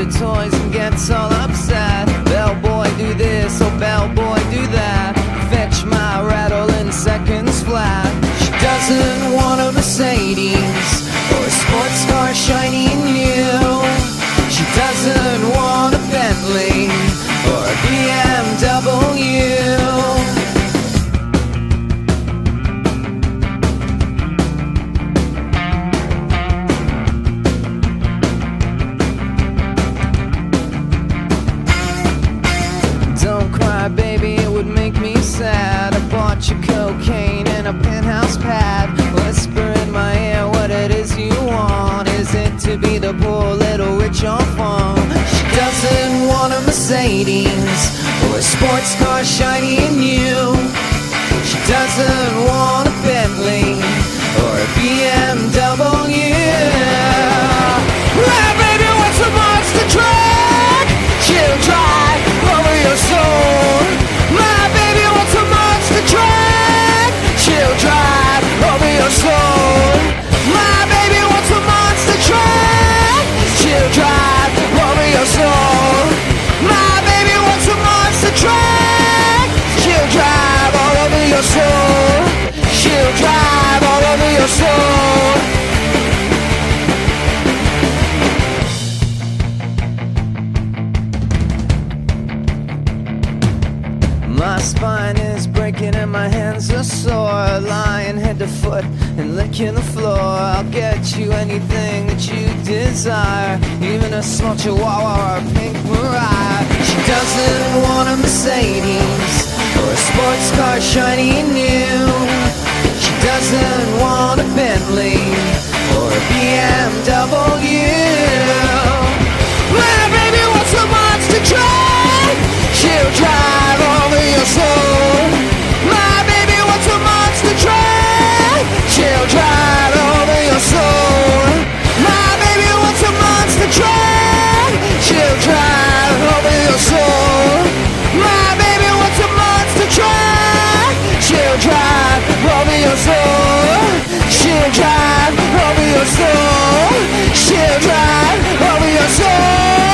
her toys and gets all upset. Bellboy do this, oh bellboy do that. Fetch my rattle in seconds flat. She doesn't want a Mercedes or a sports car shiny and new. She doesn't want a Bentley or a BMW. Don't cry, baby, it would make me sad. I bought you cocaine and a penthouse pad. Whisper in my ear what it is you want. Is it to be the poor little rich enfant? She doesn't want a Mercedes or a sports car shiny and new. She doesn't want a Bentley or a BMW. My baby wants a monster truck. She'll drive over your soul. My baby wants a monster truck. She'll drive over your soul. My baby wants a monster truck. She'll drive over your soul. My baby wants a monster truck. She'll drive all over your soul. She'll drive all over your soul. My spine is breaking and my hands are sore. Lying head to foot and licking the floor. I'll get you anything that you desire, even a small chihuahua or a pink Mariah. She doesn't want a Mercedes or a sports car shiny and new. She doesn't want a Bentley or a BMW. My baby wants a monster truck. She'll drive over your soul. My baby wants a monster truck. She'll drive over your soul. My baby wants a monster truck. She'll drive over your soul. My baby wants a monster truck. She'll drive over your soul. She'll drive over your soul. She'll drive over your soul.